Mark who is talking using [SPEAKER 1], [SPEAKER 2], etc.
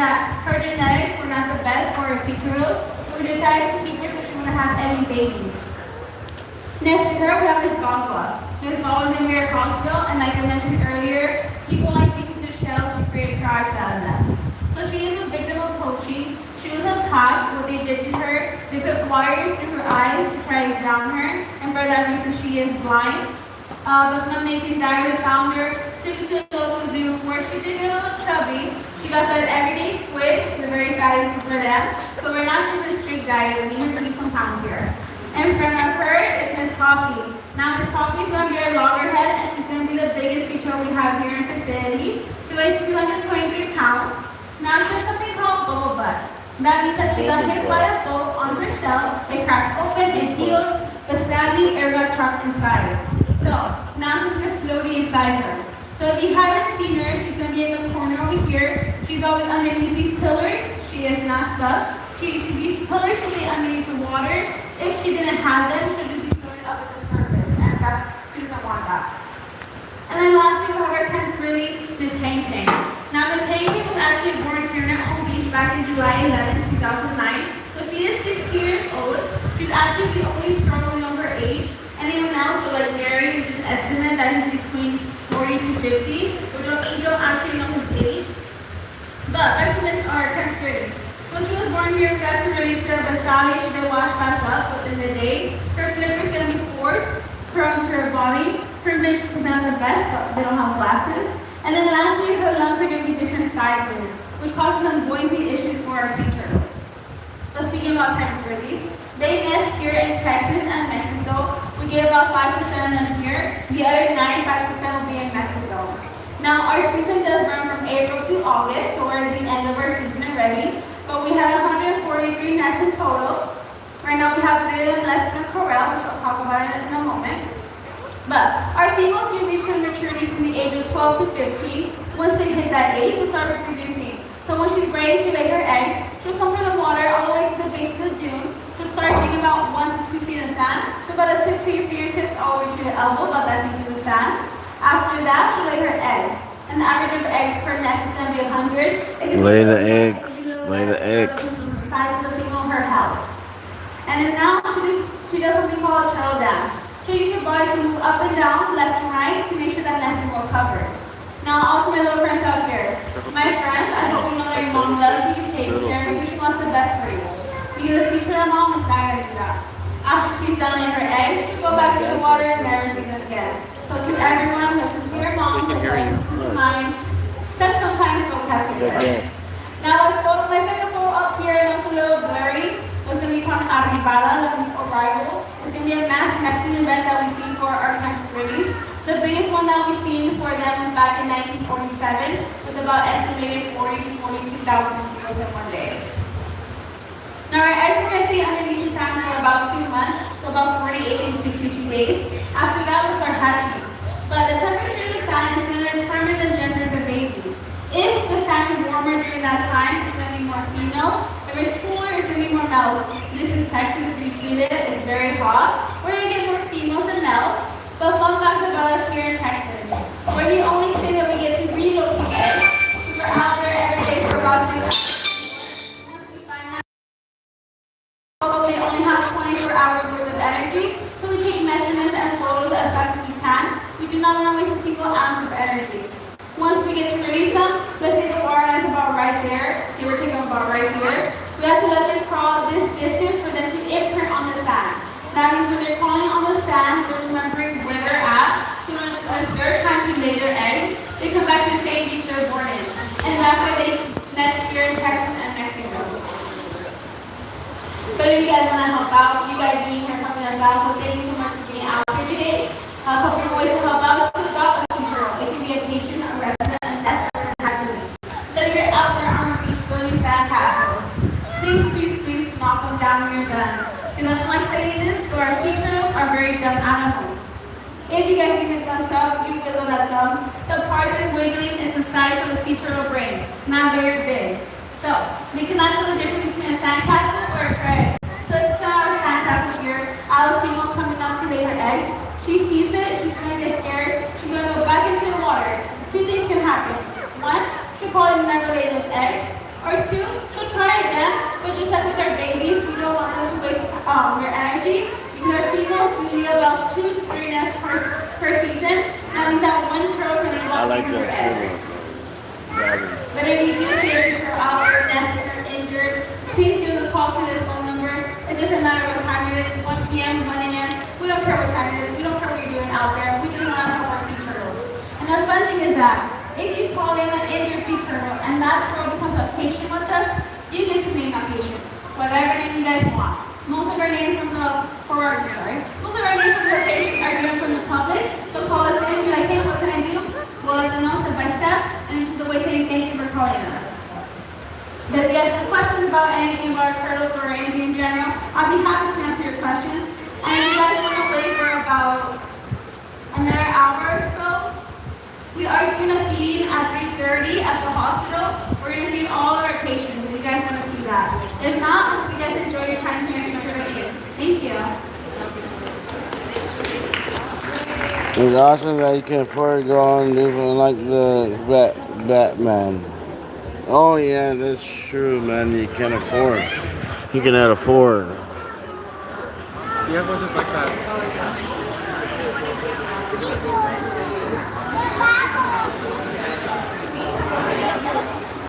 [SPEAKER 1] that her genetics were not the best for her sea turtle, so we decided to keep her so she wouldn't have any babies. Next to her, we have Miss Gonqua. Miss Gonqua was in here at Conchville, and like I mentioned earlier, people like taking the shells to create tribes out of them. So she is a victim of poaching. She was attacked. What they did to her, they put wires through her eyes to try to drown her, and for that reason she is blind. But when Mason Dyer found her, took her to the local zoo where she did get a little chubby. She got fed everyday squid, which is very fatty for them. So we're not doing a strict diet, we need her to eat some pounds here. In front of her is Miss Poppy. Now Miss Poppy is going to be our loggerhead, and she's going to be the biggest sea turtle we have here in the facility. She weighs 223 pounds. Now she has something called bubble butt. That means that she got hit by a boat on her shell, it cracked open and healed, but sadly air got trapped inside. So now she's just floating inside her. So if you haven't seen her, she's going to be in the corner over here. She's always underneath these pillars. She is not stuck. These pillars will be underneath the water. If she didn't have them, she'll just be floated up at the surface, and she doesn't want that. And then lastly, we have our 10th really, Miss Hang Chang. Now Miss Hang Chang was actually born here in Home Beach back in July 11, 2009. So she is 6 years old. She's actually the only turtle of her age. Anyone else would like Larry, we just estimate that he's between 40 to 50, which we don't actually know his age. But back to Miss our 10th grade. When she was born here, we got to release her, but sadly she did wash back up within the day. Her flippers going to be forced, curls to her body. Her vision is not the best, but they don't have glasses. And then lastly, her lungs are going to be different sizes, which causes them voicing issues for our sea turtles. So speaking about parents release, they nest here in Texas and Mexico. We get about 5% of them here. The other 95% will be in Mexico. Now our season does run from April to August, so we're at the end of our season already. But we have 143 nests in total. Right now we have 3 of them left in the corral, which I'll talk about in a moment. But our females do reach maturity from the age of 12 to 15. Once they hit that age, they'll start reproducing. So when she's ready to lay her eggs, she'll come from the water all the way to the base of the dune. She'll start digging about 1 to 2 feet of sand. So about a tip to your fingertips all the way to the elbow, about that deep in the sand. After that, she'll lay her eggs. And the average of eggs per nest is going to be 100.
[SPEAKER 2] Lay the eggs. Lay the eggs.
[SPEAKER 1] The size of the female of her house. And then now she does something called a turtle dance. She'll use her body to move up and down, left and right, to make sure that nest is well covered. Now, all to my little friends out here. My friends, I hope you know that your mom loves you, takes care of you, she wants the best for you. Because the sea turtle mom is not going to do that. After she's done laying her eggs, she'll go back to the water and never see them again. So to everyone, listen to your mom, listen to mine, set some time to go capture. Now, my second photo up here looks a little blurry. It's going to be called Arribada, the arrival. It's going to be a mass nesting event that we see for our country's release. The biggest one that we've seen for them was back in 1947, with about estimated 40 to 42,000 kilos in one day. Now, our eggs are going to stay underneath the sand for about 2 months, so about 48 to 62 days. After that, we'll start hatching. But the temperature of the sand is going to determine the gender of the baby. If the sand is warmer during that time, it's going to be more females. If it's cooler, it's going to be more males. This is Texas, we feel it, it's very hot. We're going to get more females than males. But fun fact about us here in Texas, we're the only state that we get to relocate eggs. We're out there every day for about 3 hours. Once we find out, they only have 24 hours worth of energy, so we take measurements and photos as fast as we can. We do not want to waste a single ounce of energy. Once we get to release them, let's say the water is about right there, they were taking about right here. We have to let them crawl this distance for them to imprint on the sand. That means when they're crawling on the sand, they're remembering where they're at. So when it's their time to lay their eggs, they come back to the same beach they're born in. And that's why they nest here in Texas and Mexico. So if you guys want to help out, you guys being here helping us out, so thank you so much for being out here today. A couple of ways to help out to adopt a sea turtle. It can be a patient, a resident, a nester, and a hatchery. So if you're out there on the beach building sand castles, please knock them down with your guns. And nothing like saying this, but our sea turtles are very dumb animals. If you guys give me a thumbs up, you wiggle that thumb. The part that's wiggling is the size of a sea turtle brain, not very big. So, they cannot tell the difference between a sandcastle or a crab. So let's try our sandcastle here. Our female coming up to lay her eggs. She sees it, she's going to get scared. She's going to go back into the water. 2 things can happen. 1, she'll probably never lay those eggs. Or
[SPEAKER 2] like
[SPEAKER 1] number
[SPEAKER 2] that
[SPEAKER 1] is.
[SPEAKER 2] turtle. Robin.
[SPEAKER 1] But if you do hear you're out or nested or injured, please do call to this phone number. It doesn't matter what time it is, 1 p.m., 1 a.m. We don't care what time it is. We don't care what you're doing out there. We just want to help our sea turtles. And the fun thing is that if you call in an injured sea turtle and that turtle becomes a patient with us, you get to name that patient. Whatever name you guys want. Most of our names from the Most of our names from the patients are given from the public. So call us in and be like, hey, what can I do? We'll let them know step by step, and this is the way saying thank you for calling us. But if you have some questions about anything about turtles or anything in general, I'll be happy to answer your questions. And if you guys want to wait for about another hour or so, we are doing a feeding at 3:30 at the hospital. We're going to feed all of our patients if you guys want to see that. If not, I hope you guys enjoy your time here in Trinity. Thank you.
[SPEAKER 2] It's awesome that you can afford to go on and do something like the Batman. Oh yeah, that's true, man. You can afford. You can afford.
[SPEAKER 3] You have one just like that.